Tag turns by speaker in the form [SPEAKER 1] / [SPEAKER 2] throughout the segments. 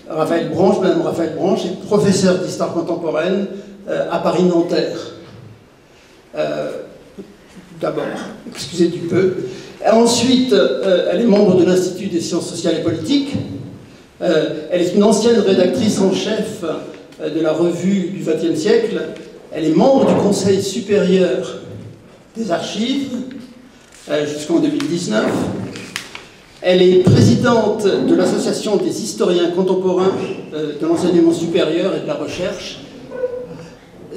[SPEAKER 1] Raphaël Branche, Madame Raphaël Branche, est professeure d'histoire contemporaine à Paris-Nanterre. D'abord, excusez du peu. Ensuite, elle est membre de l'Institut des sciences sociales et politiques. Elle est une ancienne rédactrice en chef de la revue du XXe siècle. Elle est membre du Conseil supérieur des archives jusqu'en 2019. Elle est présidente de l'Association des historiens contemporains de l'enseignement supérieur et de la recherche.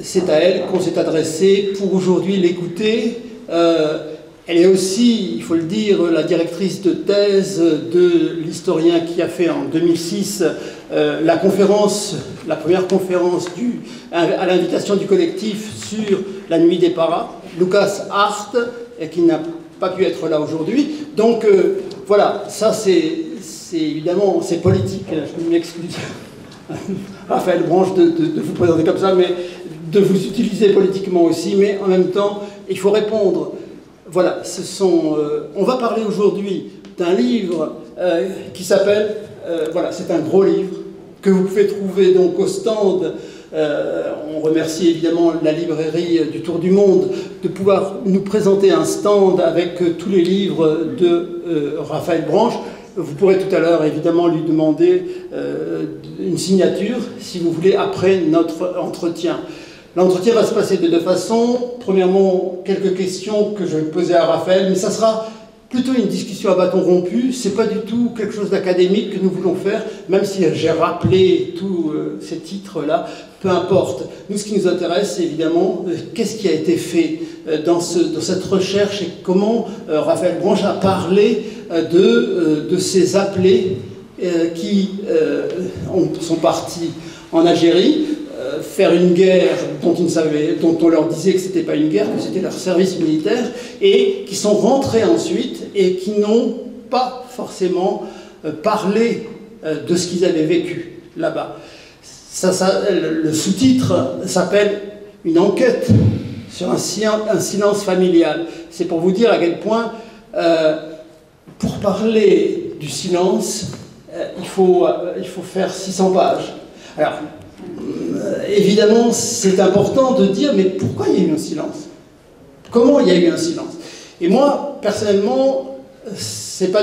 [SPEAKER 1] C'est à elle qu'on s'est adressé pour aujourd'hui l'écouter. Elle est aussi, il faut le dire, la directrice de thèse de l'historien qui a fait en 2006 la première conférence à l'invitation du collectif sur la nuit des paras, Lucas Hart, et qui n'a pas pu être là aujourd'hui. Donc voilà, ça c'est évidemment, c'est politique, je m'excuse, Raphaël Branche, de vous présenter comme ça, mais de vous utiliser politiquement aussi, mais en même temps, il faut répondre. Voilà, on va parler aujourd'hui d'un livre qui s'appelle, voilà, c'est un gros livre que vous pouvez trouver donc au stand. On remercie évidemment la librairie du Tour du Monde de pouvoir nous présenter un stand avec tous les livres de Raphaël Branche. Vous pourrez tout à l'heure évidemment lui demander une signature si vous voulez après notre entretien. L'entretien va se passer de deux façons. Premièrement, quelques questions que je vais poser à Raphaël, mais ça sera plutôt une discussion à bâton rompu. Ce n'est pas du tout quelque chose d'académique que nous voulons faire, même si j'ai rappelé tous ces titres-là, peu importe. Nous, ce qui nous intéresse, c'est évidemment qu'est-ce qui a été fait dans cette recherche et comment Raphaël Branche a parlé de ces appelés qui sont partis en Algérie, faire une guerre dont on leur disait que ce n'était pas une guerre, que c'était leur service militaire, et qui sont rentrés ensuite et qui n'ont pas forcément parlé de ce qu'ils avaient vécu là-bas. Le sous-titre s'appelle « Une enquête sur un silence familial ». C'est pour vous dire à quel point, pour parler du silence, il faut faire 600 pages. Alors, évidemment, c'est important de dire, mais pourquoi il y a eu un silence? Comment il y a eu un silence? Et moi, personnellement, c'est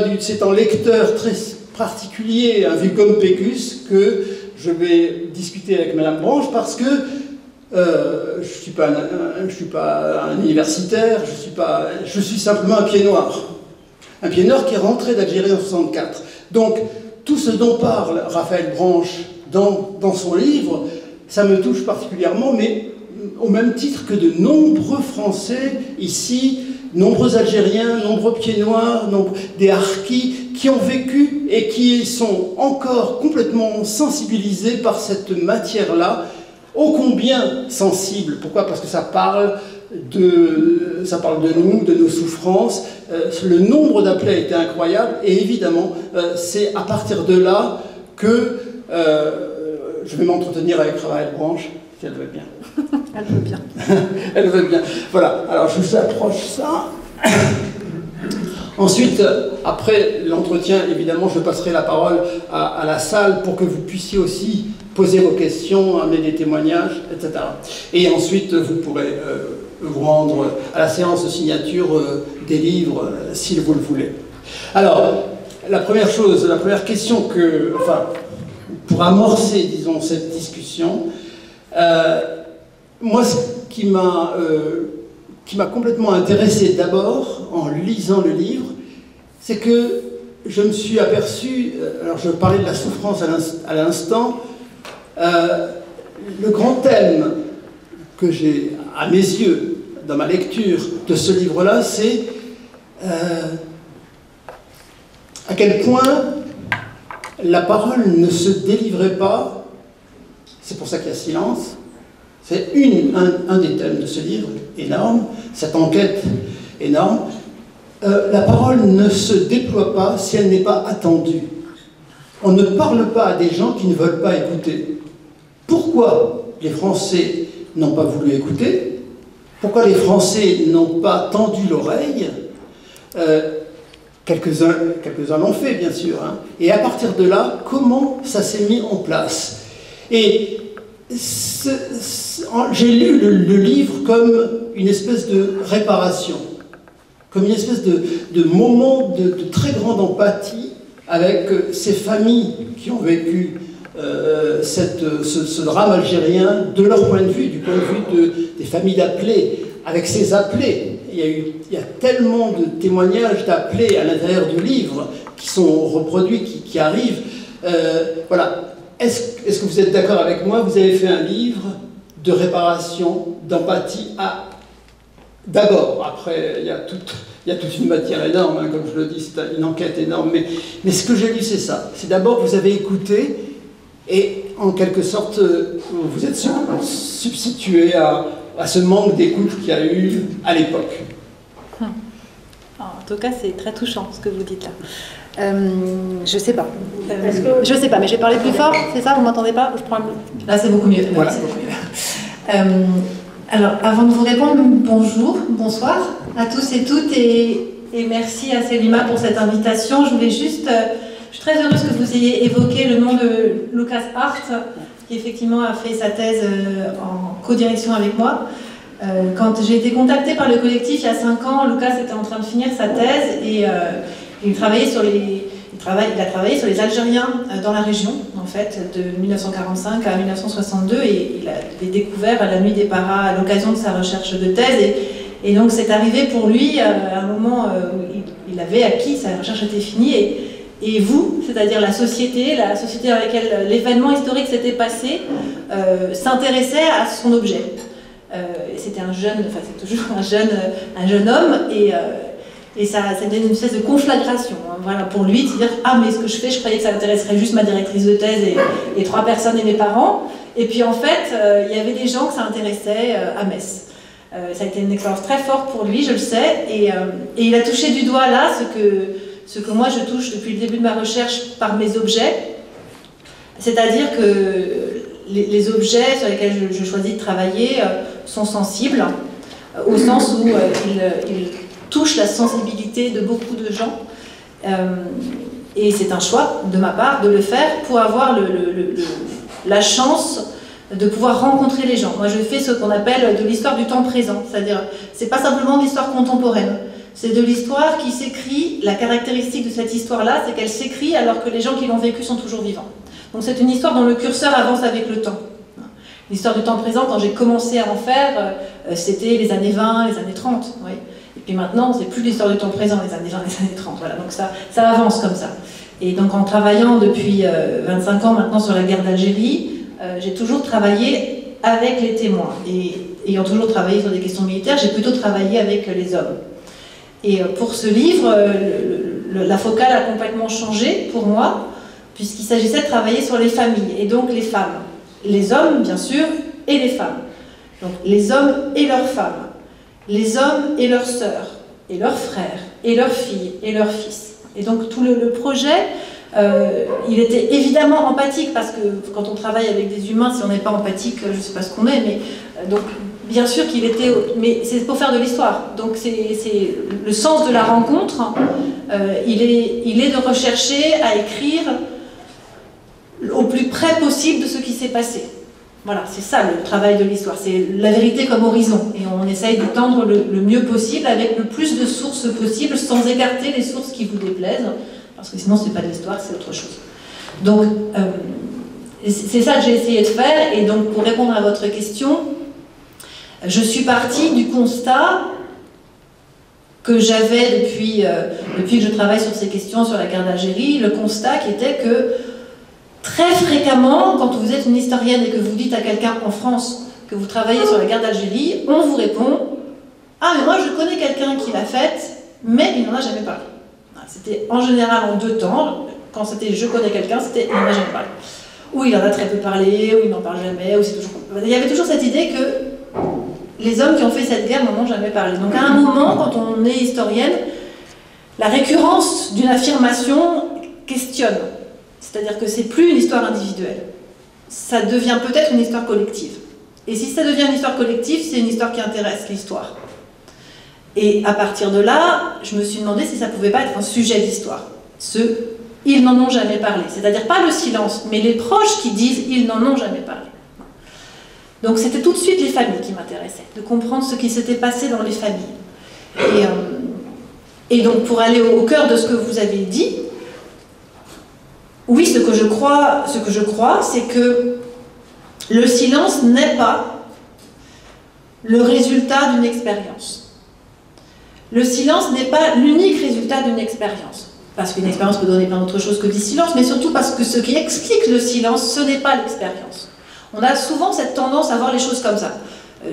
[SPEAKER 1] en lecteur très particulier, un vicum pecus, que je vais discuter avec Madame Branche, parce que je suis pas un universitaire, je suis simplement un pied noir. Un pied noir qui est rentré d'Algérie en 1964. Donc, tout ce dont parle Raphaël Branche dans son livre, ça me touche particulièrement, mais au même titre que de nombreux Français ici, nombreux Algériens, nombreux pieds noirs, des harkis, qui ont vécu et qui sont encore complètement sensibilisés par cette matière-là, ô combien sensible. Pourquoi? Parce que ça parle de nous, de nos souffrances. Le nombre d'appels a été incroyable, et évidemment, c'est à partir de là que je vais m'entretenir avec Raphaël Branche, si elle veut bien.
[SPEAKER 2] Elle veut bien.
[SPEAKER 1] Elle veut bien. Voilà, alors je vous approche ça. Ensuite, après l'entretien, évidemment, je passerai la parole à la salle pour que vous puissiez aussi poser vos questions, amener des témoignages, etc. Et ensuite, vous pourrez vous rendre à la séance de signature des livres, si vous le voulez. Alors, la première question pour amorcer, disons, cette discussion, moi, ce qui m'a complètement intéressé d'abord, en lisant le livre, c'est que je me suis aperçu, alors je parlais de la souffrance à l'instant, le grand thème que j'ai, à mes yeux, dans ma lecture de ce livre-là, c'est à quel point la parole ne se délivrait pas. C'est pour ça qu'il y a silence. C'est un des thèmes de ce livre énorme, cette enquête énorme. La parole ne se déploie pas si elle n'est pas attendue. On ne parle pas à des gens qui ne veulent pas écouter. Pourquoi les Français n'ont pas voulu écouter? Pourquoi les Français n'ont pas tendu l'oreille? Quelques-uns l'ont fait, bien sûr. Hein. Et à partir de là, comment ça s'est mis en place? Et j'ai lu le livre comme une espèce de réparation, comme une espèce de moment de très grande empathie avec ces familles qui ont vécu ce drame algérien de leur point de vue, du point de vue des familles d'appelés, avec ces appelés. Il y a tellement de témoignages d'appelés à l'intérieur du livre qui sont reproduits, qui arrivent. Voilà. Est-ce que vous êtes d'accord avec moi? Vous avez fait un livre de réparation, d'empathie d'abord. Après, il y a toute une matière énorme, hein, comme je le dis, c'est une enquête énorme. Mais ce que j'ai lu, c'est ça. C'est d'abord, vous avez écouté et, en quelque sorte, vous êtes substitué à ce manque d'écoute qu'il y a eu à l'époque.
[SPEAKER 2] En tout cas, c'est très touchant ce que vous dites là. Je sais pas. Je sais pas, mais je vais parler plus fort, c'est ça? Vous m'entendez pas? Je prends le...
[SPEAKER 3] Là, c'est beaucoup mieux.
[SPEAKER 1] Voilà.
[SPEAKER 3] C'est beaucoup mieux. Alors, avant de vous répondre, bonjour, bonsoir à tous et toutes, et merci à Selima pour cette invitation. Je voulais juste... je suis très heureuse que vous ayez évoqué le nom de Lucas Hart, qui effectivement a fait sa thèse en co-direction avec moi. Quand j'ai été contactée par le collectif il y a 5 ans, Lucas était en train de finir sa thèse et il a travaillé sur les Algériens dans la région, en fait, de 1945 à 1962, et il a découvert à la nuit des paras à l'occasion de sa recherche de thèse. Et donc c'est arrivé pour lui à un moment où il avait acquis, sa recherche était finie, et vous, c'est-à-dire la société dans laquelle l'événement historique s'était passé, s'intéressait à son objet. C'était un jeune, enfin c'est toujours un jeune homme, et ça c'était une espèce de conflagration, hein, voilà, pour lui, de se dire « Ah, mais ce que je fais, je croyais que ça intéresserait juste ma directrice de thèse et 3 personnes et mes parents. » Et puis en fait, il y avait des gens que ça intéressait à Metz. Ça a été une expérience très forte pour lui, je le sais, et il a touché du doigt là ce que moi je touche depuis le début de ma recherche par mes objets, c'est-à-dire que les objets sur lesquels je choisis de travailler sont sensibles, au sens où ils touchent la sensibilité de beaucoup de gens, et c'est un choix de ma part de le faire pour avoir la chance de pouvoir rencontrer les gens. Moi je fais ce qu'on appelle de l'histoire du temps présent, c'est-à-dire c'est pas simplement de l'histoire contemporaine, c'est de l'histoire qui s'écrit. La caractéristique de cette histoire-là, c'est qu'elle s'écrit alors que les gens qui l'ont vécue sont toujours vivants. Donc c'est une histoire dont le curseur avance avec le temps. L'histoire du temps présent, quand j'ai commencé à en faire, c'était les années 20, les années 30. Oui. Et puis maintenant, c'est plus l'histoire du temps présent, les années 20, les années 30. Voilà. Donc ça avance comme ça. Et donc en travaillant depuis 25 ans maintenant sur la guerre d'Algérie, j'ai toujours travaillé avec les témoins. Et ayant toujours travaillé sur des questions militaires, j'ai plutôt travaillé avec les hommes. Et pour ce livre, la focale a complètement changé pour moi, puisqu'il s'agissait de travailler sur les familles, et donc les femmes. Les hommes, bien sûr, et les femmes. Donc les hommes et leurs femmes, les hommes et leurs sœurs, et leurs frères, et leurs filles, et leurs fils. Et donc tout le projet, il était évidemment empathique, parce que quand on travaille avec des humains, si on n'est pas empathique, je ne sais pas ce qu'on est, mais donc bien sûr qu'il était... Mais c'est pour faire de l'histoire. Donc c'est le sens de la rencontre, il est de rechercher à écrire au plus près possible de ce qui s'est passé. Voilà, c'est ça le travail de l'histoire, c'est la vérité comme horizon. Et on essaye d'étendre le mieux possible avec le plus de sources possibles, sans écarter les sources qui vous déplaisent, parce que sinon c'est pas de l'histoire, c'est autre chose. Donc c'est ça que j'ai essayé de faire. Et donc pour répondre à votre question, je suis partie du constat que j'avais depuis que je travaille sur ces questions, sur la guerre d'Algérie, le constat qui était que très fréquemment, quand vous êtes une historienne et que vous dites à quelqu'un en France que vous travaillez sur la guerre d'Algérie, on vous répond « Ah, mais moi je connais quelqu'un qui l'a faite, mais il n'en a jamais parlé. » C'était en général en 2 temps. Quand c'était « je connais quelqu'un », c'était « il n'en a jamais parlé ». Ou il en a très peu parlé, ou il n'en parle jamais, ou c'est toujours... Il y avait toujours cette idée que les hommes qui ont fait cette guerre n'en ont jamais parlé. Donc à un moment, quand on est historienne, la récurrence d'une affirmation questionne. C'est-à-dire que c'est plus une histoire individuelle. Ça devient peut-être une histoire collective. Et si ça devient une histoire collective, c'est une histoire qui intéresse l'histoire. Et à partir de là, je me suis demandé si ça pouvait pas être un sujet d'histoire. Ils n'en ont jamais parlé. C'est-à-dire pas le silence, mais les proches qui disent ils n'en ont jamais parlé. Donc c'était tout de suite les familles qui m'intéressaient, de comprendre ce qui s'était passé dans les familles. Et donc pour aller au cœur de ce que vous avez dit, oui, ce que je crois, c'est que le silence n'est pas le résultat d'une expérience. Le silence n'est pas l'unique résultat d'une expérience. Parce qu'une expérience peut donner plein d'autres choses que du silence, mais surtout parce que ce qui explique le silence, ce n'est pas l'expérience. On a souvent cette tendance à voir les choses comme ça.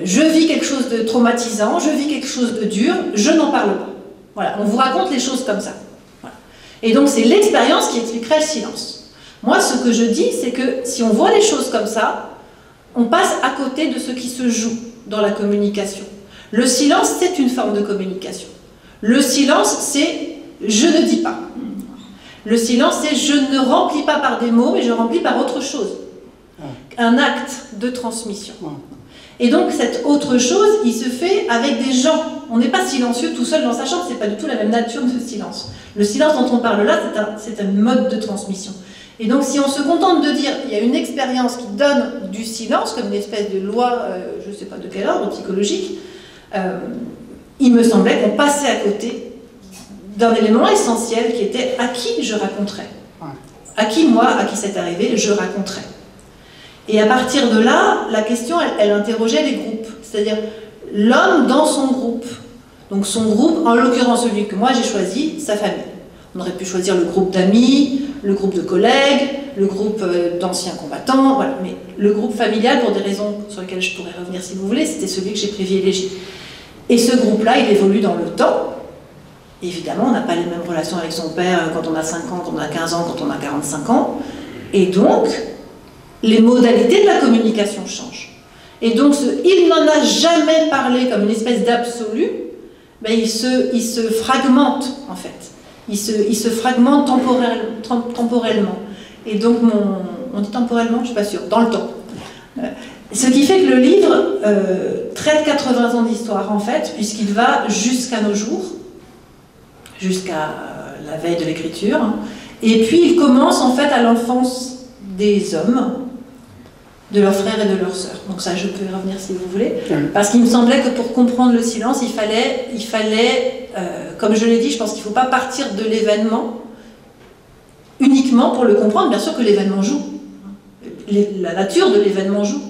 [SPEAKER 3] Je vis quelque chose de traumatisant, je vis quelque chose de dur, je n'en parle pas. Voilà, on vous raconte les choses comme ça. Voilà. Et donc c'est l'expérience qui expliquerait le silence. Moi, ce que je dis, c'est que si on voit les choses comme ça, on passe à côté de ce qui se joue dans la communication. Le silence, c'est une forme de communication. Le silence, c'est « je ne dis pas ». Le silence, c'est « je ne remplis pas par des mots, mais je remplis par autre chose ». Un acte de transmission. Et donc, cette autre chose, il se fait avec des gens. On n'est pas silencieux tout seul dans sa chambre, c'est pas du tout la même nature de silence. Le silence dont on parle là, c'est un mode de transmission. Et donc, si on se contente de dire il y a une expérience qui donne du silence, comme une espèce de loi, je ne sais pas de quel ordre, psychologique, il me semblait qu'on passait à côté d'un élément essentiel qui était à qui je raconterais. À qui, moi, à qui c'est arrivé, je raconterais. Et à partir de là, la question, elle interrogeait les groupes. C'est-à-dire l'homme dans son groupe. Donc son groupe, en l'occurrence celui que moi j'ai choisi, sa famille. On aurait pu choisir le groupe d'amis, le groupe de collègues, le groupe d'anciens combattants, voilà. Mais le groupe familial, pour des raisons sur lesquelles je pourrais revenir si vous voulez, c'était celui que j'ai privilégié. Et ce groupe-là, il évolue dans le temps. Évidemment, on n'a pas les mêmes relations avec son père quand on a 5 ans, quand on a 15 ans, quand on a 45 ans. Et donc, les modalités de la communication changent. Et donc, il n'en a jamais parlé comme une espèce d'absolu, ben il se fragmente, en fait. Il se fragmente temporellement. Et donc, on dit temporellement, je ne suis pas sûre, dans le temps. Ce qui fait que le livre traite 80 ans d'histoire, en fait, puisqu'il va jusqu'à nos jours, jusqu'à la veille de l'écriture. Et puis, il commence, en fait, à l'enfance des hommes, de leurs frères et de leurs sœurs. Donc ça, je peux y revenir si vous voulez. Parce qu'il me semblait que pour comprendre le silence, il fallait comme je l'ai dit, je pense qu'il ne faut pas partir de l'événement uniquement pour le comprendre. Bien sûr que l'événement joue. La nature de l'événement joue.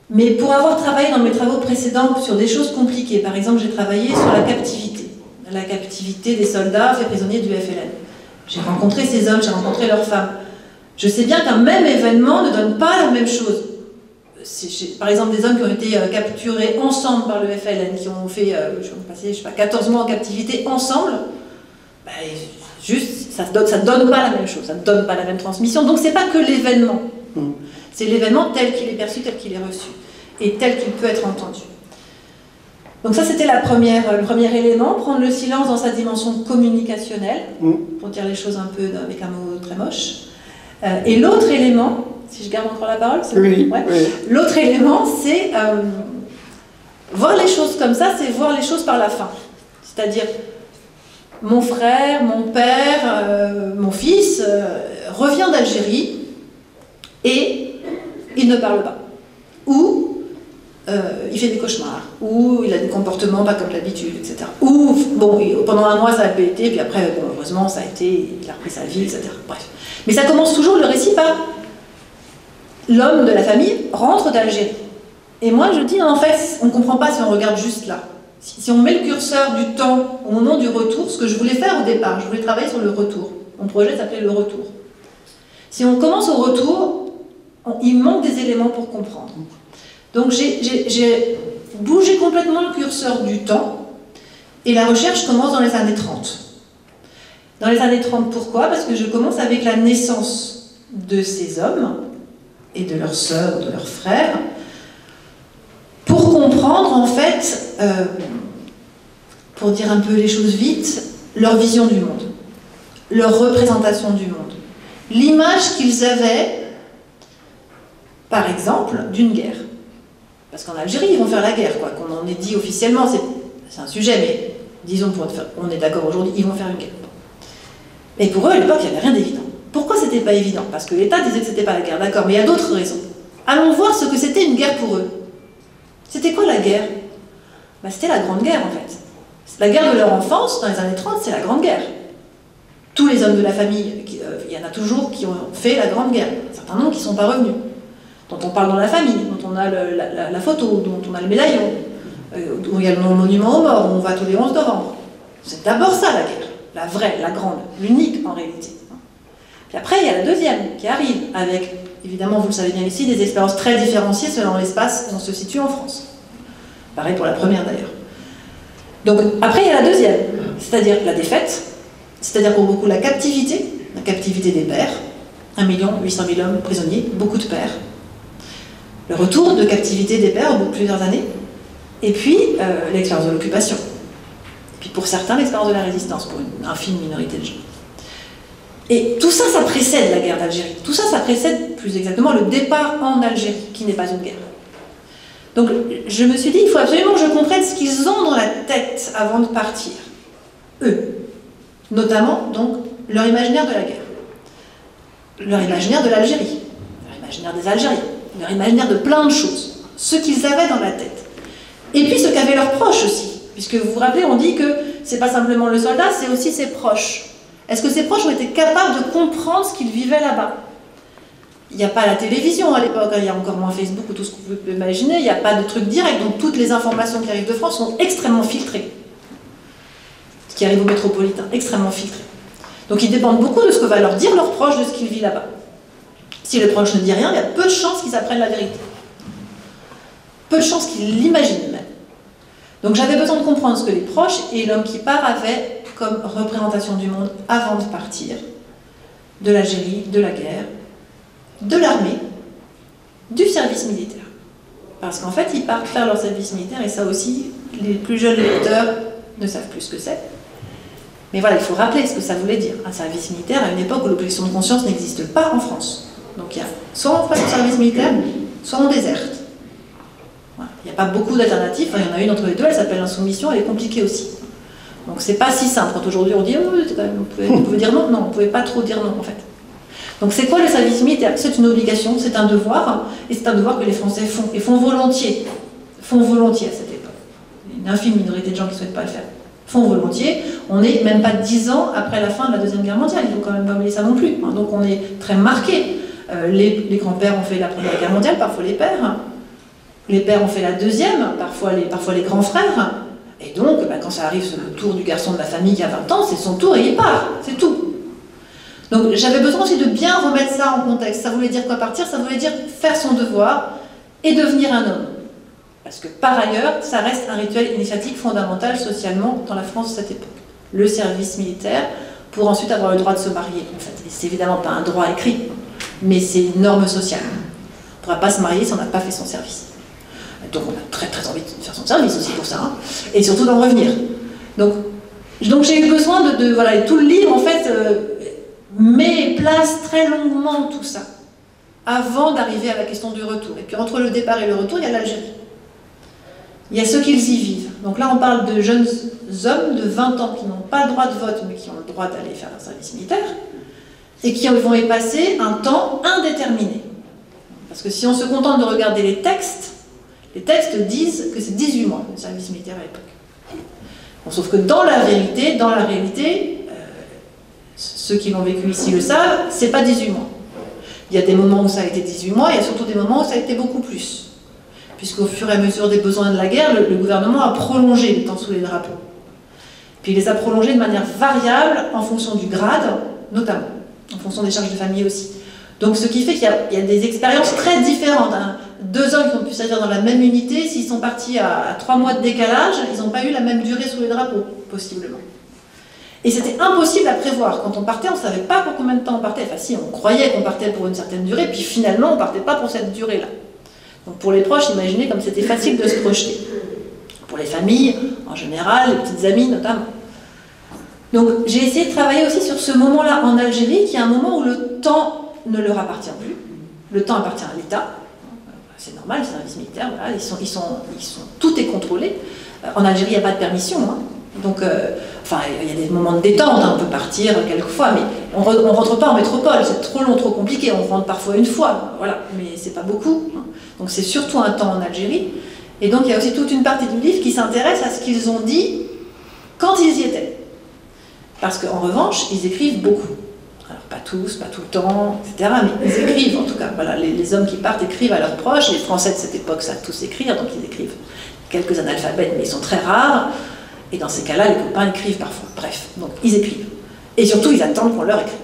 [SPEAKER 3] Mais pour avoir travaillé dans mes travaux précédents sur des choses compliquées, par exemple, j'ai travaillé sur la captivité des soldats faits prisonniers du FLN. J'ai rencontré ces hommes, j'ai rencontré leurs femmes. Je sais bien qu'un même événement ne donne pas la même chose. Par exemple, des hommes qui ont été capturés ensemble par le FLN, qui ont fait, passé, je sais pas, 14 mois en captivité ensemble, ben, juste, ça ne donne pas la même chose, ça ne donne pas la même transmission. Donc, c'est pas que l'événement. C'est l'événement tel qu'il est perçu, tel qu'il est reçu, et tel qu'il peut être entendu. Donc ça, c'était le premier élément, prendre le silence dans sa dimension communicationnelle, pour dire les choses un peu avec un mot très moche. Et l'autre élément, si je garde encore la parole, c'est
[SPEAKER 1] oui,
[SPEAKER 3] ouais.
[SPEAKER 1] Oui.
[SPEAKER 3] L'autre élément, c'est voir les choses comme ça, c'est voir les choses par la fin. C'est-à-dire, mon frère, mon père, mon fils revient d'Algérie et il ne parle pas. Ou il fait des cauchemars, ou il a des comportements pas comme d'habitude, etc. Ou, bon, pendant un mois ça a pété, puis après, bon, heureusement, ça a été, il a repris sa vie, etc. Bref. Mais ça commence toujours le récit par l'homme de la famille rentre d'Algérie. Et moi, je dis, en fait, on ne comprend pas si on regarde juste là. Si on met le curseur du temps au moment du retour, ce que je voulais faire au départ, je voulais travailler sur le retour. Mon projet s'appelait le retour. Si on commence au retour, il manque des éléments pour comprendre. Donc j'ai bougé complètement le curseur du temps, et la recherche commence dans les années 30. Dans les années 30, pourquoi? Parce que je commence avec la naissance de ces hommes, et de leurs sœurs, de leurs frères, pour comprendre, en fait, pour dire un peu les choses vite, leur vision du monde, leur représentation du monde, l'image qu'ils avaient, par exemple, d'une guerre. Parce qu'en Algérie, ils vont faire la guerre, quoi. Qu'on en ait dit officiellement, c'est un sujet, mais disons, on est d'accord aujourd'hui, ils vont faire une guerre. Mais pour eux, à l'époque, il n'y avait rien d'évident. Pourquoi c'était pas évident? Parce que l'État disait que c'était pas la guerre, d'accord, mais il y a d'autres raisons. Allons voir ce que c'était une guerre pour eux. C'était quoi la guerre? Ben, c'était la Grande Guerre, en fait. La guerre de leur enfance, dans les années 30, c'est la Grande Guerre. Tous les hommes de la famille, il y en a toujours qui ont fait la Grande Guerre. Certains noms qui ne sont pas revenus, dont on parle dans la famille, dont on a la photo, dont on a le médaillon, où il y a le monument aux morts, où on va tous les 11 novembre. C'est d'abord ça, la guerre. La vraie, la grande, l'unique en réalité. Puis après, il y a la deuxième qui arrive, avec, évidemment, vous le savez bien ici, des expériences très différenciées selon l'espace où on se situe en France. Pareil pour la première d'ailleurs. Donc après, il y a la deuxième, c'est-à-dire la défaite, c'est-à-dire pour beaucoup la captivité des pères, 1 800 000 hommes prisonniers, beaucoup de pères. Le retour de captivité des pères au bout de plusieurs années, et puis l'expérience de l'occupation. Et puis pour certains, l'expérience de la résistance, pour une infime minorité de gens. Et tout ça, ça précède la guerre d'Algérie. Tout ça, ça précède plus exactement le départ en Algérie, qui n'est pas une guerre. Donc je me suis dit, il faut absolument que je comprenne ce qu'ils ont dans la tête avant de partir. Eux. Notamment, donc, leur imaginaire de la guerre. Leur imaginaire de l'Algérie. Leur imaginaire des Algériens. Leur imaginaire de plein de choses. Ce qu'ils avaient dans la tête. Et puis ce qu'avaient leurs proches aussi. Puisque vous vous rappelez, on dit que c'est pas simplement le soldat, c'est aussi ses proches. Est-ce que ses proches ont été capables de comprendre ce qu'ils vivaient là-bas? Il n'y a pas la télévision à l'époque, il y a encore moins Facebook ou tout ce que vous pouvez imaginer, il n'y a pas de truc direct, donc toutes les informations qui arrivent de France sont extrêmement filtrées. Ce qui arrive aux métropolitains, extrêmement filtrées. Donc ils dépendent beaucoup de ce que va leur dire leur proche de ce qu'ils vivent là-bas. Si le proche ne dit rien, il y a peu de chances qu'ils apprennent la vérité. Peu de chances qu'ils l'imaginent même. Donc j'avais besoin de comprendre ce que les proches et l'homme qui part avaient comme représentation du monde avant de partir, de l'Algérie, de la guerre, de l'armée, du service militaire. Parce qu'en fait, ils partent faire leur service militaire, et ça aussi, les plus jeunes lecteurs ne savent plus ce que c'est. Mais voilà, il faut rappeler ce que ça voulait dire. Un service militaire à une époque où l'objection de conscience n'existe pas en France. Donc il y a soit on fait son service militaire, soit on déserte. Voilà. Il n'y a pas beaucoup d'alternatives, enfin, il y en a une entre les deux, elle s'appelle l'insoumission, elle est compliquée aussi. Donc c'est pas si simple. Quand aujourd'hui on dit oh, vous pouvez dire non, non, on ne pouvait pas trop dire non en fait. Donc c'est quoi le service militaire? C'est une obligation, c'est un devoir, et c'est un devoir que les Français font, et font volontiers. Font volontiers à cette époque. Une infime minorité de gens qui ne souhaitent pas le faire. Font volontiers. On n'est même pas 10 ans après la fin de la Deuxième Guerre mondiale, il ne faut quand même pas oublier ça non plus. Donc on est très marqué. Les grands-pères ont fait la Première Guerre mondiale, parfois les pères. Les pères ont fait la Deuxième, parfois les grands frères. Et donc, quand ça arrive sur le tour du garçon de la famille qui a 20 ans, c'est son tour et il part, c'est tout. Donc j'avais besoin aussi de bien remettre ça en contexte. Ça voulait dire quoi partir? Ça voulait dire faire son devoir et devenir un homme. Parce que par ailleurs, ça reste un rituel initiatique fondamental socialement dans la France de cette époque. Le service militaire, pour ensuite avoir le droit de se marier, en fait. Et c'est évidemment pas un droit écrit, mais c'est une norme sociale. On ne pourra pas se marier si on n'a pas fait son service. Donc on a très très envie de faire son service aussi pour ça, hein, et surtout d'en revenir. Donc j'ai eu besoin voilà, et tout le livre en fait met et place très longuement tout ça, avant d'arriver à la question du retour. Et puis entre le départ et le retour, il y a l'Algérie. Il y a ceux qui y vivent. Donc là on parle de jeunes hommes de 20 ans qui n'ont pas le droit de vote, mais qui ont le droit d'aller faire leur service militaire, et qui vont y passer un temps indéterminé. Parce que si on se contente de regarder les textes disent que c'est 18 mois le service militaire à l'époque. Bon, sauf que dans la réalité, ceux qui l'ont vécu ici le savent, c'est pas 18 mois. Il y a des moments où ça a été 18 mois, il y a surtout des moments où ça a été beaucoup plus. Puisqu'au fur et à mesure des besoins de la guerre, le gouvernement a prolongé les temps sous les drapeaux. Puis il les a prolongés de manière variable en fonction du grade, notamment, en fonction des charges de famille aussi. Donc ce qui fait qu'il y a des expériences très différentes. Hein. 2 hommes qui ont pu servir dans la même unité, s'ils sont partis à 3 mois de décalage, ils n'ont pas eu la même durée sous les drapeaux, possiblement. Et c'était impossible à prévoir. Quand on partait, on ne savait pas pour combien de temps on partait. Enfin si, on croyait qu'on partait pour une certaine durée, puis finalement on ne partait pas pour cette durée-là. Donc pour les proches, imaginez comme c'était facile de se projeter. Pour les familles, en général, les petites amies notamment. Donc j'ai essayé de travailler aussi sur ce moment-là en Algérie, qui est un moment où le temps ne leur appartient plus. Le temps appartient à l'État. C'est normal, le service militaire, voilà, tout est contrôlé. En Algérie, il n'y a pas de permission. Hein. Donc, enfin, il y a des moments de détente, hein, on peut partir quelquefois, mais on ne rentre pas en métropole, c'est trop long, trop compliqué. On rentre parfois une fois, voilà, mais c'est pas beaucoup. Hein. Donc, c'est surtout un temps en Algérie. Et donc, il y a aussi toute une partie du livre qui s'intéresse à ce qu'ils ont dit quand ils y étaient. Parce qu'en revanche, ils écrivent beaucoup. Alors, pas tous, pas tout le temps, etc. Mais ils écrivent, en tout cas. Voilà, les hommes qui partent écrivent à leurs proches. Les Français de cette époque savent tous écrire, donc ils écrivent. Quelques analphabètes, mais ils sont très rares. Et dans ces cas-là, les copains écrivent parfois. Bref, donc ils écrivent. Et surtout, ils attendent qu'on leur écrive.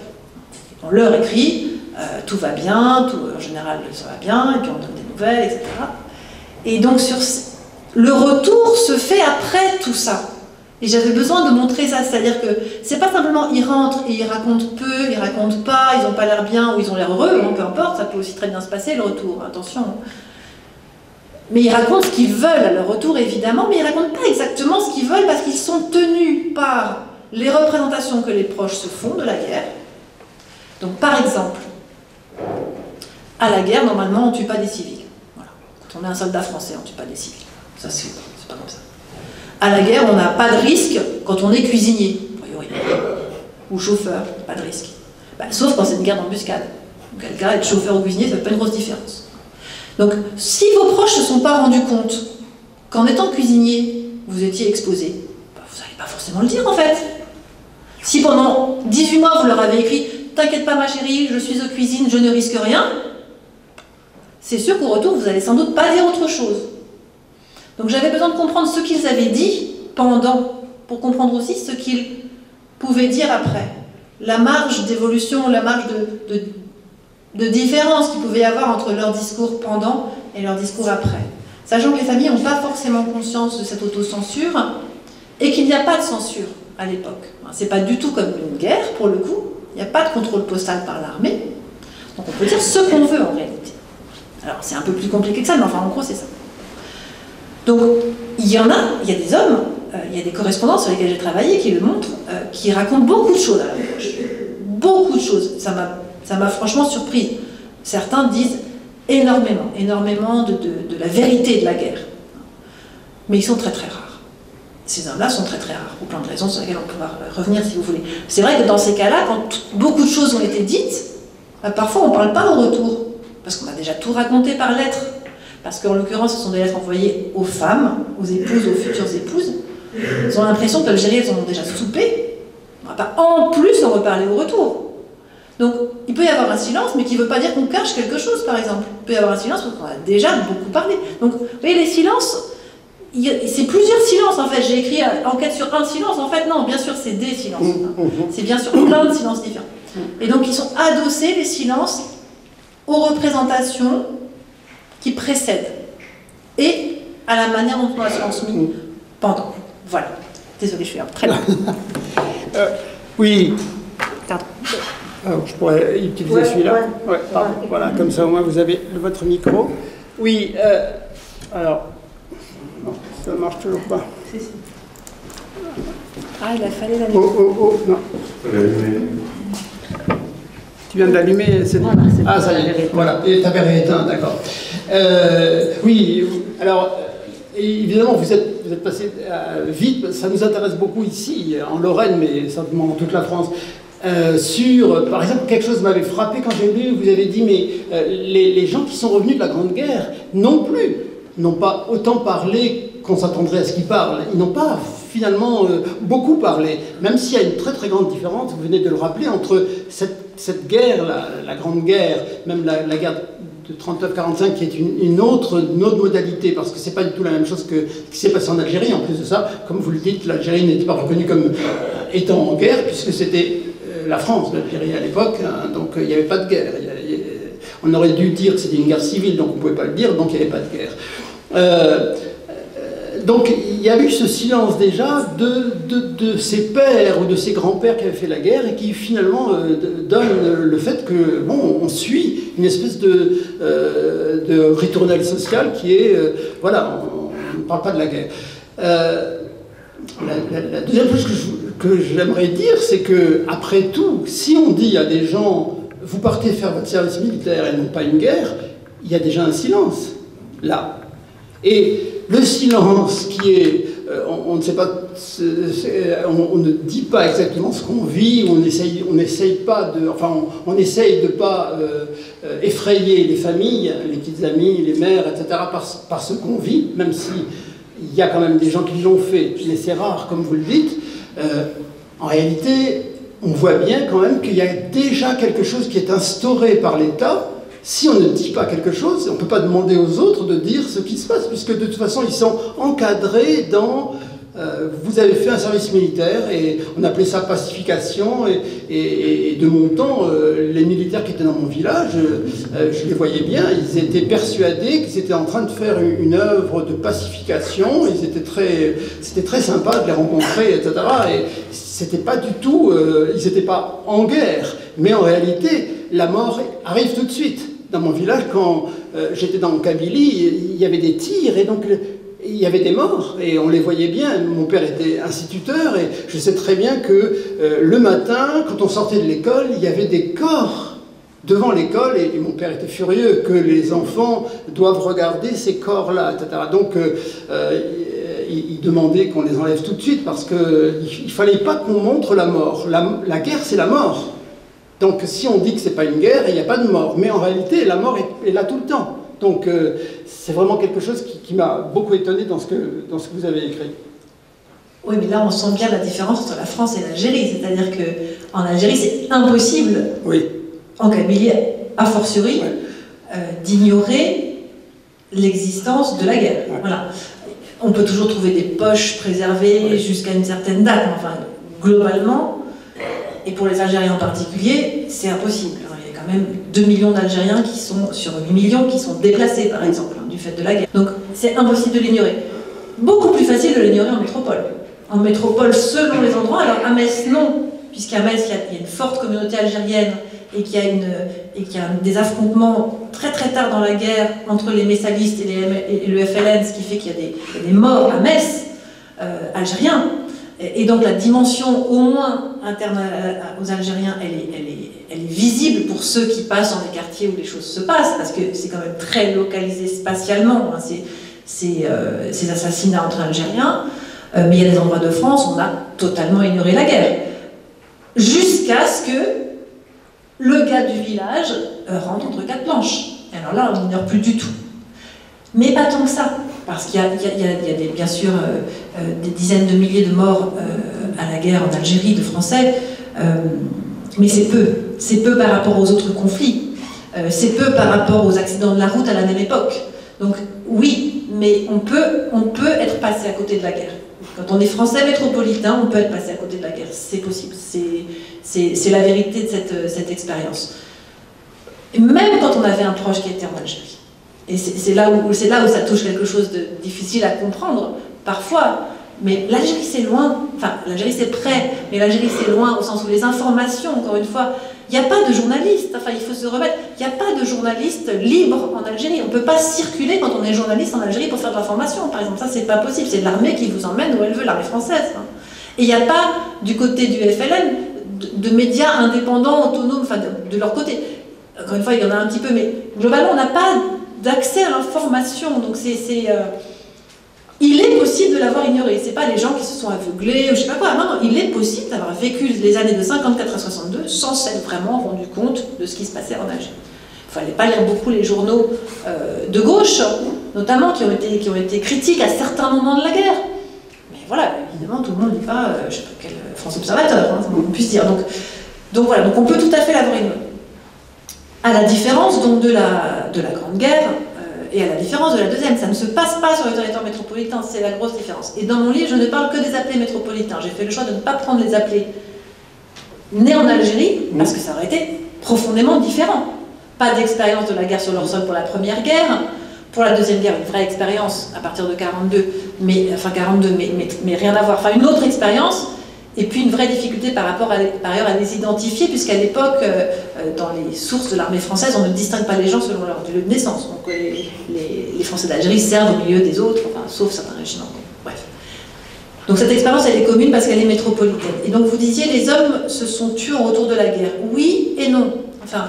[SPEAKER 3] On leur écrit, tout va bien, tout, en général, ça va bien, et puis on donne des nouvelles, etc. Et donc, le retour se fait après tout ça. Et j'avais besoin de montrer ça, c'est-à-dire que c'est pas simplement ils rentrent et ils racontent peu, ils racontent pas, ils n'ont pas l'air bien ou ils ont l'air heureux, hein, peu importe, ça peut aussi très bien se passer le retour, attention. Mais ils racontent ce qu'ils veulent à leur retour évidemment, mais ils racontent pas exactement ce qu'ils veulent parce qu'ils sont tenus par les représentations que les proches se font de la guerre. Donc par exemple, à la guerre, normalement on ne tue pas des civils. Voilà. Quand on est un soldat français, on ne tue pas des civils. Ça c'est pas comme ça. À la guerre, on n'a pas de risque quand on est cuisinier, ou chauffeur, pas de risque. Bah, sauf quand c'est une guerre d'embuscade. Donc, quelqu'un être chauffeur ou cuisinier, ça ne fait pas une grosse différence. Donc, si vos proches ne se sont pas rendus compte qu'en étant cuisinier, vous étiez exposé, bah, vous n'allez pas forcément le dire en fait. Si pendant 18 mois, vous leur avez écrit « T'inquiète pas ma chérie, je suis aux cuisines, je ne risque rien », c'est sûr qu'au retour, vous n'allez sans doute pas dire autre chose. Donc j'avais besoin de comprendre ce qu'ils avaient dit pendant, pour comprendre aussi ce qu'ils pouvaient dire après. La marge d'évolution, la marge de différence qu'il pouvait y avoir entre leur discours pendant et leur discours après. Sachant que les familles n'ont pas forcément conscience de cette autocensure et qu'il n'y a pas de censure à l'époque. C'est pas du tout comme une guerre, pour le coup. Il n'y a pas de contrôle postal par l'armée. Donc on peut dire ce qu'on veut en réalité. Alors c'est un peu plus compliqué que ça, mais enfin en gros c'est ça. Donc, il y a des hommes, il y a des correspondants sur lesquels j'ai travaillé qui le montrent, qui racontent beaucoup de choses à la proche. Beaucoup de choses. Ça m'a franchement surprise. Certains disent énormément de la vérité de la guerre. Mais ils sont très très rares. Ces hommes-là sont très très rares, pour plein de raisons sur lesquelles on peut revenir si vous voulez. C'est vrai que dans ces cas-là, quand beaucoup de choses ont été dites, parfois on ne parle pas au retour, parce qu'on a déjà tout raconté par lettre. Parce qu'en l'occurrence, ce sont des lettres envoyées aux femmes, aux épouses, aux futures épouses. Ils ont l'impression que l'Algérie, elles ont déjà soupé. On ne va pas en plus en reparler au retour. Donc, il peut y avoir un silence, mais qui ne veut pas dire qu'on cache quelque chose, par exemple. Il peut y avoir un silence parce qu'on a déjà beaucoup parlé. Donc, vous voyez, les silences, c'est plusieurs silences, en fait. J'ai écrit enquête sur un silence. En fait, non, bien sûr, c'est des silences. C'est bien sûr plein de silences différents. Et donc, ils sont adossés, les silences, aux représentations qui précède et à la manière dont on a transmis pendant. Voilà. Désolée, je suis très loin.
[SPEAKER 1] Oui.
[SPEAKER 3] Pardon.
[SPEAKER 1] Je pourrais utiliser celui-là. Ouais, pardon. Voilà, comme ça au moins vous avez votre micro. Oui, alors. Non, ça ne marche toujours pas.
[SPEAKER 2] Ah, il a fallu la
[SPEAKER 1] non. Tu viens de l'allumer, c'est bon. Ah, ça y est, voilà, et ta verre est éteint, d'accord. Oui, alors, évidemment, vous êtes passé vite, ça nous intéresse beaucoup ici, en Lorraine, mais certainement dans toute la France. Par exemple, quelque chose m'avait frappé quand j'ai lu, vous avez dit, mais les gens qui sont revenus de la Grande Guerre non plus n'ont pas autant parlé qu'on s'attendrait à ce qu'ils parlent. Ils n'ont pas finalement beaucoup parlé, même s'il y a une très très grande différence, vous venez de le rappeler, entre cette guerre, la Grande Guerre, même la guerre de 39-45 qui est une autre modalité, parce que c'est pas du tout la même chose que ce qui s'est passé en Algérie. En plus de ça, comme vous le dites, l'Algérie n'était pas reconnue comme étant en guerre, puisque c'était la France, l'Algérie à l'époque, hein, donc il n'y avait pas de guerre. On aurait dû dire que c'était une guerre civile, donc on ne pouvait pas le dire, donc il n'y avait pas de guerre. Donc il y a eu ce silence déjà de ses pères ou de ses grands-pères qui avaient fait la guerre et qui finalement donne le fait que, bon, on suit une espèce de ritournelle sociale qui est, voilà, on ne parle pas de la guerre. La deuxième chose que j'aimerais dire, c'est que, après tout, si on dit à des gens, vous partez faire votre service militaire et non pas une guerre, il y a déjà un silence, là. Et le silence qui est on ne sait pas, on ne dit pas exactement ce qu'on vit, on essaye pas de, enfin, on essaye de pas effrayer les familles, les petites amies, les mères, etc. par ce qu'on vit, même si il y a quand même des gens qui l'ont fait, mais c'est rare, comme vous le dites. En réalité, on voit bien quand même qu'il y a déjà quelque chose qui est instauré par l'État. Si on ne dit pas quelque chose, on ne peut pas demander aux autres de dire ce qui se passe, puisque de toute façon, ils sont encadrés dans... vous avez fait un service militaire, et on appelait ça pacification, et de mon temps, les militaires qui étaient dans mon village, je les voyais bien, ils étaient persuadés qu'ils étaient en train de faire une œuvre de pacification, c'était très sympa de les rencontrer, etc. Et c'était pas du tout... ils n'étaient pas en guerre, mais en réalité, la mort arrive tout de suite. Dans mon village, quand j'étais dans Kabylie, il y avait des tirs, et donc il y avait des morts, et on les voyait bien. Mon père était instituteur, et je sais très bien que le matin, quand on sortait de l'école, il y avait des corps devant l'école, et mon père était furieux que les enfants doivent regarder ces corps-là, etc. Donc il demandait qu'on les enlève tout de suite, parce qu'il ne fallait pas qu'on montre la mort. La guerre, c'est la mort. Donc si on dit que ce n'est pas une guerre, il n'y a pas de mort. Mais en réalité, la mort est là tout le temps. Donc c'est vraiment quelque chose qui m'a beaucoup étonné dans ce que vous avez écrit.
[SPEAKER 3] Oui, mais là on sent bien la différence entre la France et l'Algérie. C'est-à-dire qu'en Algérie, c'est impossible,
[SPEAKER 1] oui,
[SPEAKER 3] en Kabylie a fortiori, ouais, d'ignorer l'existence de la guerre. Ouais. Voilà. On peut toujours trouver des poches préservées, ouais, jusqu'à une certaine date. Enfin, globalement... Et pour les Algériens en particulier, c'est impossible. Alors, il y a quand même 2 millions d'Algériens qui sont, sur 8 millions, qui sont déplacés, par exemple, du fait de la guerre. Donc, c'est impossible de l'ignorer. Beaucoup plus facile de l'ignorer en métropole. En métropole, selon les endroits. Alors, à Metz, non, puisqu'à Metz, il y a une forte communauté algérienne et qu'il y a des affrontements très très tard dans la guerre entre les messalistes et le FLN, ce qui fait qu'il y a des morts à Metz, algériens. Et donc la dimension au moins interne aux Algériens, elle est visible pour ceux qui passent dans des quartiers où les choses se passent, parce que c'est quand même très localisé spatialement, hein, ces assassinats entre Algériens. Mais il y a des endroits de France où on a totalement ignoré la guerre. Jusqu'à ce que le gars du village rentre entre quatre planches. Et alors là, on n'ignore plus du tout. Mais pas tant que ça. Parce qu'il y a bien sûr des dizaines de milliers de morts à la guerre en Algérie, de Français, mais c'est peu par rapport aux autres conflits, c'est peu par rapport aux accidents de la route à la même époque. Donc oui, mais on peut être passé à côté de la guerre. Quand on est Français métropolitain, on peut être passé à côté de la guerre, c'est possible, c'est la vérité de cette expérience. Même quand on avait un proche qui était en Algérie. Et c'est là où ça touche quelque chose de difficile à comprendre, parfois. Mais l'Algérie, c'est loin. Enfin, l'Algérie, c'est près. Mais l'Algérie, c'est loin au sens où les informations, encore une fois, il n'y a pas de journalistes. Enfin, il faut se remettre. Il n'y a pas de journalistes libres en Algérie. On ne peut pas circuler quand on est journaliste en Algérie pour faire de l'information, par exemple. Ça, c'est pas possible. C'est l'armée qui vous emmène où elle veut, l'armée française. Hein. Et il n'y a pas, du côté du FLN, de médias indépendants, autonomes, enfin, de leur côté. Encore une fois, il y en a un petit peu, mais globalement, on n'a pas d'accès à l'information, donc il est possible de l'avoir ignoré. C'est pas les gens qui se sont aveuglés ou je sais pas quoi. Non, il est possible d'avoir vécu les années de 54 à 62 sans s'être vraiment rendu compte de ce qui se passait en Algérie. Il fallait pas lire beaucoup les journaux de gauche, notamment qui ont été critiques à certains moments de la guerre. Mais voilà, évidemment, tout le monde n'est pas, je sais pas quel France Observateur, hein, on puisse dire. Donc voilà, donc on peut tout à fait l'avoir ignoré. À la différence donc de la Grande Guerre et à la différence de la Deuxième, ça ne se passe pas sur le territoire métropolitain, c'est la grosse différence. Et dans mon livre, je ne parle que des appelés métropolitains. J'ai fait le choix de ne pas prendre les appelés nés en Algérie, parce que ça aurait été profondément différent. Pas d'expérience de la guerre sur leur sol pour la Première Guerre, pour la Deuxième Guerre, une vraie expérience à partir de 42, mais rien à voir. Enfin, une autre expérience. Et puis une vraie difficulté par ailleurs à les identifier, puisqu'à l'époque, dans les sources de l'armée française, on ne distingue pas les gens selon leur lieu de naissance. Donc les Français d'Algérie servent au milieu des autres, enfin, sauf certains régiments. Bref. Donc cette expérience, elle est commune parce qu'elle est métropolitaine. Et donc vous disiez, les hommes se sont tués autour de la guerre. Oui et non. Enfin,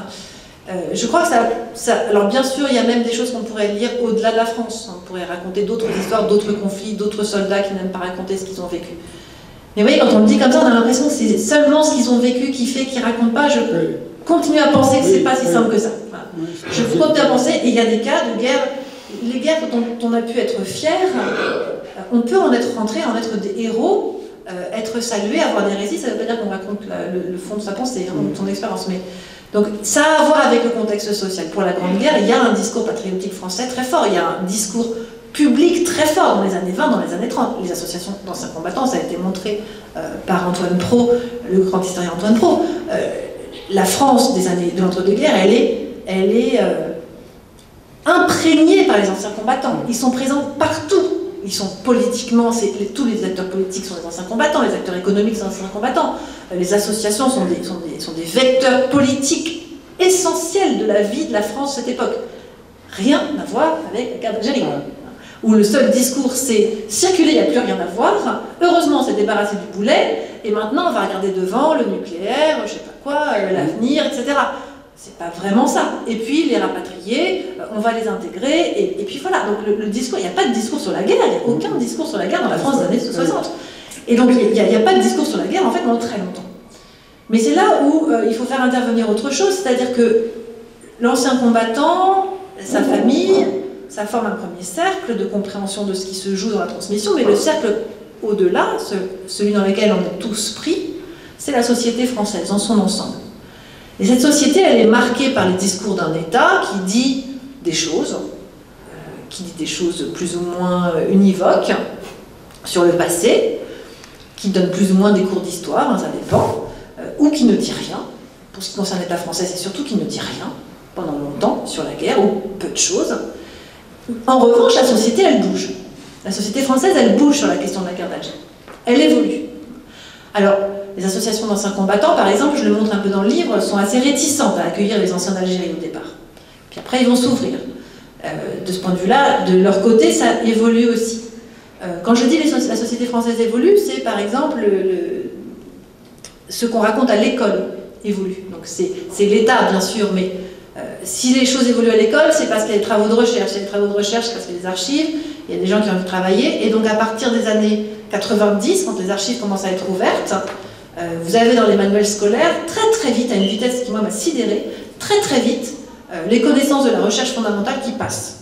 [SPEAKER 3] Je crois que alors bien sûr, il y a même des choses qu'on pourrait lire au-delà de la France. On pourrait raconter d'autres histoires, d'autres conflits, d'autres soldats qui n'aiment pas raconter ce qu'ils ont vécu. Mais vous voyez, quand on le dit comme ça, on a l'impression que c'est seulement ce qu'ils ont vécu qui fait qu'ils ne racontent pas. Je continue à penser que ce n'est pas si simple que ça. Voilà. Je continue à penser, et il y a des cas de guerre, les guerres dont on a pu être fier, on peut en être rentré, en être des héros, être salué, avoir des récits. Ça ne veut pas dire qu'on raconte le fond de sa pensée, de son expérience, mais donc ça a à voir avec le contexte social. Pour la Grande Guerre, il y a un discours patriotique français très fort, il y a un discours public très fort dans les années 20, dans les années 30. Les associations d'anciens combattants, ça a été montré par Antoine Pro, le grand historien Antoine Pro. La France de l'entre-deux-guerres, elle est imprégnée par les anciens combattants. Ils sont présents partout. Ils sont politiquement, tous les acteurs politiques sont des anciens combattants, les acteurs économiques sont des anciens combattants, les associations sont des vecteurs politiques essentiels de la vie de la France à cette époque. Rien à voir avec la guerre d'Algérie, où le seul discours c'est circuler, il n'y a plus rien à voir, heureusement on s'est débarrassé du boulet, et maintenant on va regarder devant le nucléaire, je sais pas quoi, l'avenir, etc. C'est pas vraiment ça. Et puis les rapatrier, on va les intégrer, et puis voilà. Donc le discours, il n'y a pas de discours sur la guerre, il n'y a aucun discours sur la guerre dans la France des années 60. Et donc il n'y a pas de discours sur la guerre en fait pendant très longtemps. Mais c'est là où il faut faire intervenir autre chose, c'est-à-dire que l'ancien combattant, sa famille, ça forme un premier cercle de compréhension de ce qui se joue dans la transmission, mais le cercle au-delà, celui dans lequel on est tous pris, c'est la société française dans son ensemble. Et cette société, elle est marquée par les discours d'un État qui dit des choses plus ou moins univoques sur le passé, qui donne plus ou moins des cours d'histoire, ça dépend, ou qui ne dit rien. Pour ce qui concerne l'État français, c'est surtout qu'il ne dit rien pendant longtemps sur la guerre, ou peu de choses. En revanche, la société, elle bouge. La société française, elle bouge sur la question de la guerre d'Algérie. Elle évolue. Alors, les associations d'anciens combattants, par exemple, je le montre un peu dans le livre, sont assez réticentes à accueillir les anciens d'Algérie au départ. Puis après, ils vont s'ouvrir. De ce point de vue-là, de leur côté, ça évolue aussi. Quand je dis la société française évolue, c'est par exemple ce qu'on raconte à l'école évolue. Donc c'est l'État, bien sûr, mais si les choses évoluent à l'école, c'est parce qu'il y a des travaux de recherche. Il y a des travaux de recherche parce qu'il y a des archives, il y a des gens qui ont envie de travailler, et donc à partir des années 90, quand les archives commencent à être ouvertes, vous avez dans les manuels scolaires, très vite, à une vitesse qui moi m'a sidérée, très vite, les connaissances de la recherche fondamentale qui passent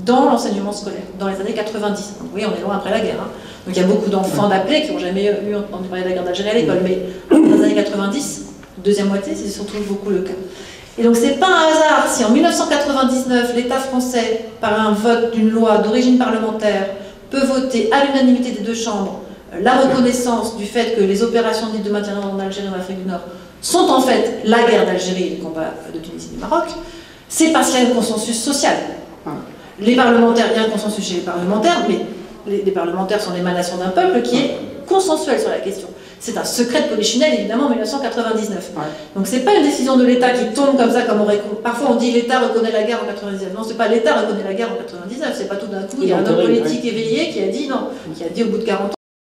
[SPEAKER 3] dans l'enseignement scolaire, dans les années 90. Donc oui, on est loin après la guerre. Hein. Donc il y a beaucoup d'enfants d'appelés qui n'ont jamais eu entendu parler de la guerre d'Algérie à l'école, mais dans les années 90, deuxième moitié, c'est surtout beaucoup le cas. Et donc c'est pas un hasard si en 1999, l'État français, par un vote d'une loi d'origine parlementaire, peut voter à l'unanimité des deux chambres la reconnaissance du fait que les opéraines dites de maintien en Algérie et en Afrique du Nord sont en fait la guerre d'Algérie et les combats de Tunisie et du Maroc, c'est parce qu'il y a un consensus social. Les parlementaires, il y a un consensus chez les parlementaires, mais les parlementaires sont l'émanation d'un peuple qui est consensuel sur la question. C'est un secret de Polichinelle, évidemment, en 1999. Donc c'est pas une décision de l'État qui tombe comme ça, comme parfois on dit l'État reconnaît la guerre en 99. Non, c'est pas l'État reconnaît la guerre en 99, c'est pas tout d'un coup, il y a un homme politique éveillé qui a dit non, qui a dit au bout de 40 ans,